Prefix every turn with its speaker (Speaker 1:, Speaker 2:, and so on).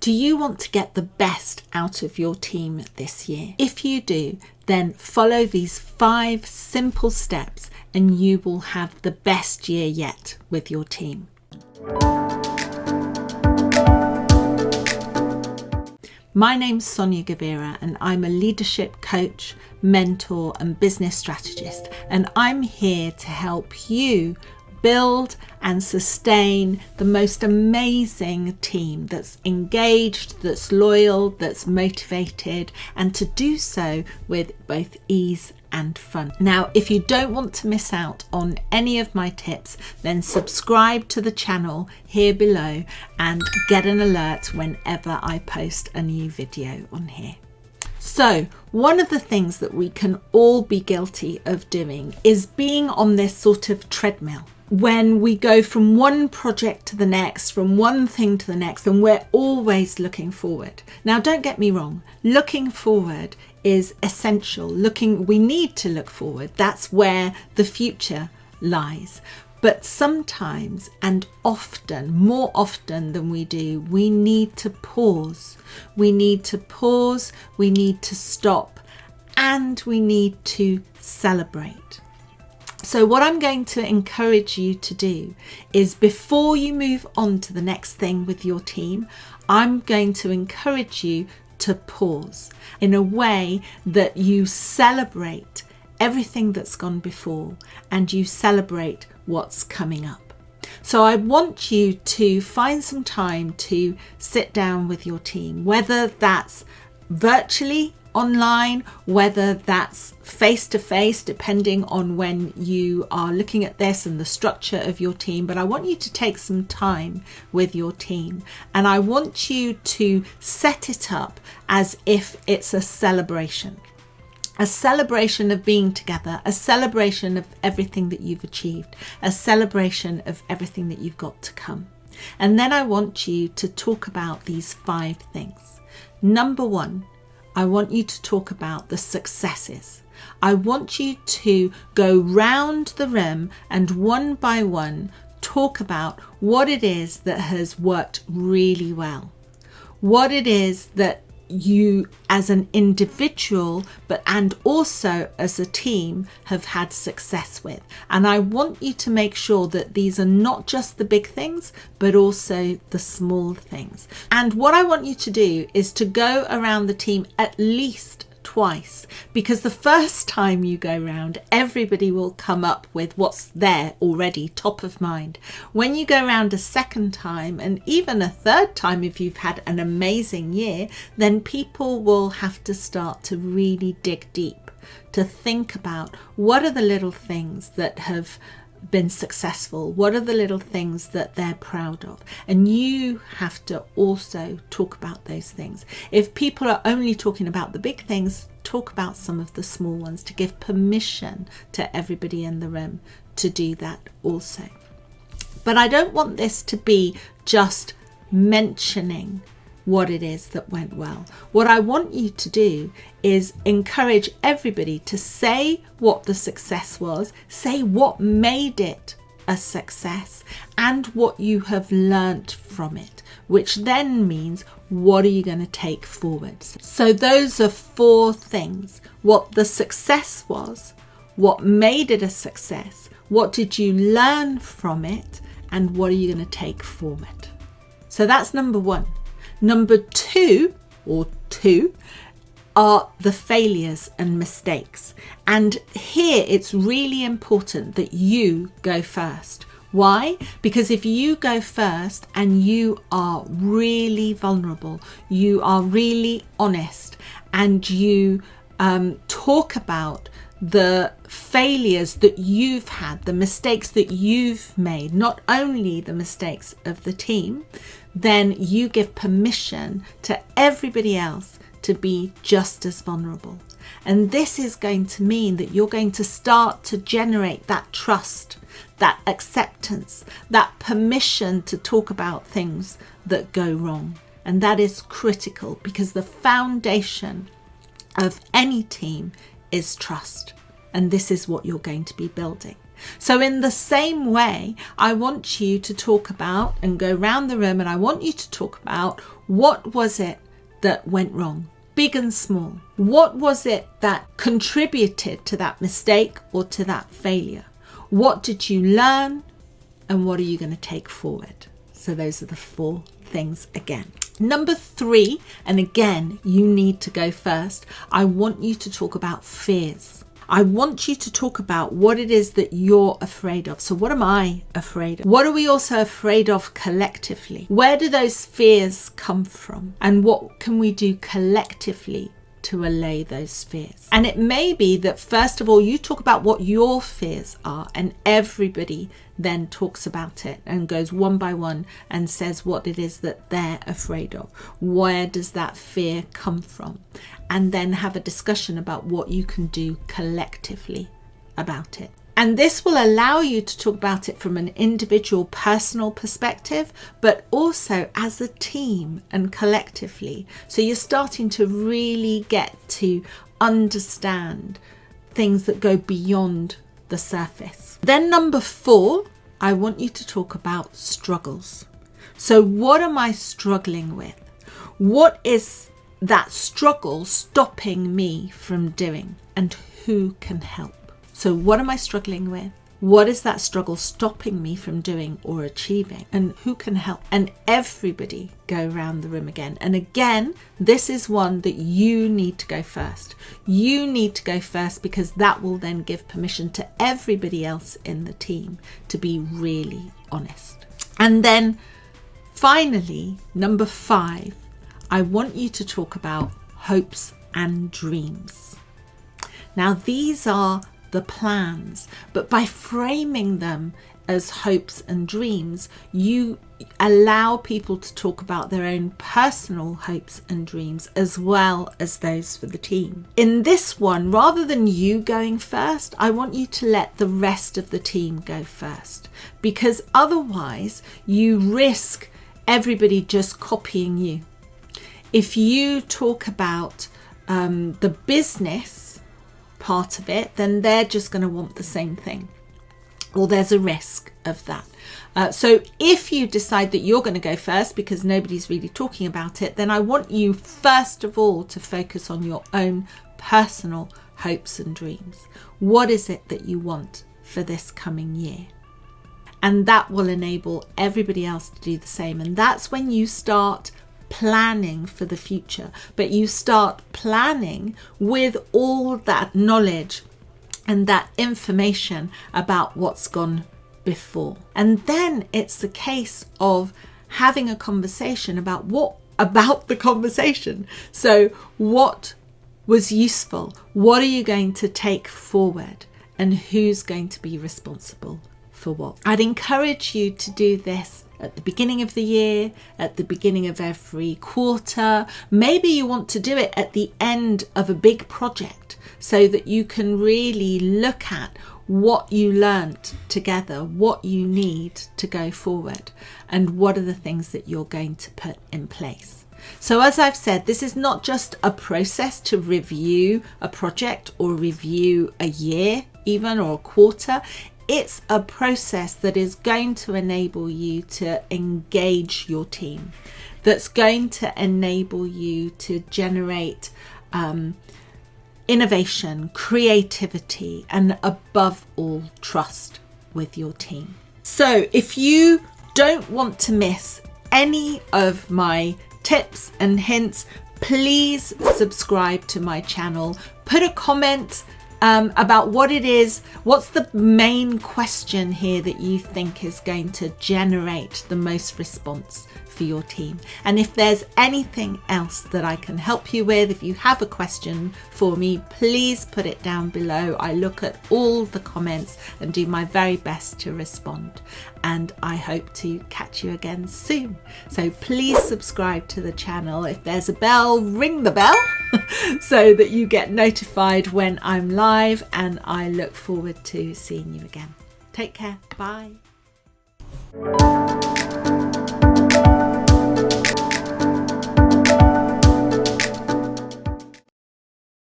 Speaker 1: Do you want to get the best out of your team this year? If you do, then follow these 5 simple steps and you will have the best year yet with your team. My name's Sonia Gavira and I'm a leadership coach, mentor and business strategist, and I'm here to help you build and sustain the most amazing team that's engaged, that's loyal, that's motivated, and to do so with both ease and fun. Now, if you don't want to miss out on any of my tips, then subscribe to the channel here below and get an alert whenever I post a new video on here. So, one of the things that we can all be guilty of doing is being on this sort of treadmill. When we go from one project to the next, from one thing to the next, and we're always looking forward. Now, don't get me wrong, looking forward is essential. We need to look forward. That's where the future lies. But sometimes and often, more often than we do, we need to pause. We need to pause, we need to stop, and we need to celebrate. So what I'm going to encourage you to do is, before you move on to the next thing with your team, I'm going to encourage you to pause in a way that you celebrate everything that's gone before and you celebrate what's coming up. So I want you to find some time to sit down with your team, whether that's virtually, online, whether that's face-to-face, depending on when you are looking at this and the structure of your team. But I want you to take some time with your team and I want you to set it up as if it's a celebration of being together, a celebration of everything that you've achieved, a celebration of everything that you've got to come. And then I want you to talk about these 5 things. Number 1, I want you to talk about the successes. I want you to go round the room and one by one talk about what it is that has worked really well. What it is that you as an individual and also as a team have had success with. And I want you to make sure that these are not just the big things but also the small things. And what I want you to do is to go around the team at least twice, because the first time you go round, everybody will come up with what's there already top of mind. When you go round a second time and even a third time, if you've had an amazing year, then people will have to start to really dig deep, to think about what are the little things that have been successful, what are the little things that they're proud of, and you have to also talk about those things. If people are only talking about the big things, talk about some of the small ones, to give permission to everybody in the room to do that also. But I don't want this to be just mentioning what it is that went well. What I want you to do is encourage everybody to say what the success was, say what made it a success, and what you have learnt from it, which then means what are you going to take forward. So those are 4 things: what the success was, what made it a success, what did you learn from it, and what are you going to take forward. So that's number 1. Number 2 are the failures and mistakes. And here it's really important that you go first. Why? Because if you go first and you are really vulnerable, you are really honest, and you talk about the failures that you've had, the mistakes that you've made, not only the mistakes of the team, then you give permission to everybody else to be just as vulnerable. And this is going to mean that you're going to start to generate that trust, that acceptance, that permission to talk about things that go wrong. And that is critical, because the foundation of any team is trust. And this is what you're going to be building. So in the same way, I want you to talk about and go round the room, and I want you to talk about what was it that went wrong, big and small. What was it that contributed to that mistake or to that failure? What did you learn, and what are you going to take forward? So those are the 4 things again. Number 3, and again, you need to go first. I want you to talk about fears. I want you to talk about what it is that you're afraid of. So what am I afraid of? What are we also afraid of collectively? Where do those fears come from? And what can we do collectively to allay those fears? And it may be that first of all, you talk about what your fears are, and everybody then talks about it and goes one by one and says what it is that they're afraid of. Where does that fear come from? And then have a discussion about what you can do collectively about it. And this will allow you to talk about it from an individual personal perspective, but also as a team and collectively. So you're starting to really get to understand things that go beyond the surface. Then number 4, I want you to talk about struggles. So what am I struggling with? What is that struggle stopping me from doing, and who can help? So what am I struggling with? What is that struggle stopping me from doing or achieving, and who can help? And everybody go around the room again. And again, this is one that you need to go first. You need to go first, because that will then give permission to everybody else in the team to be really honest. And then finally, number 5, I want you to talk about hopes and dreams. Now, these are the plans, but by framing them as hopes and dreams, you allow people to talk about their own personal hopes and dreams as well as those for the team. In this one, rather than you going first, I want you to let the rest of the team go first, because otherwise you risk everybody just copying you. If you talk about the business part of it, then they're just going to want the same thing, or there's a risk of that. So if you decide that you're going to go first because nobody's really talking about it, then I want you first of all to focus on your own personal hopes and dreams. What is it that you want for this coming year? And that will enable everybody else to do the same. And that's when you start planning for the future, but you start planning with all that knowledge and that information about what's gone before. And then it's the case of having a conversation about the conversation. So what was useful? What are you going to take forward? And who's going to be responsible for what? I'd encourage you to do this at the beginning of the year, at the beginning of every quarter. Maybe you want to do it at the end of a big project so that you can really look at what you learnt together, what you need to go forward, and what are the things that you're going to put in place. So as I've said, this is not just a process to review a project or review a year even, or a quarter. It's a process that is going to enable you to engage your team, that's going to enable you to generate innovation, creativity, and above all, trust with your team. So if you don't want to miss any of my tips and hints, please subscribe to my channel. Put a comment about what it is, what's the main question here that you think is going to generate the most response for your team. And if there's anything else that I can help you with, if you have a question for me, please put it down below. I look at all the comments and do my very best to respond. And I hope to catch you again soon. So please subscribe to the channel. If there's a bell, ring the bell so that you get notified when I'm live, and I look forward to seeing you again. Take care. Bye.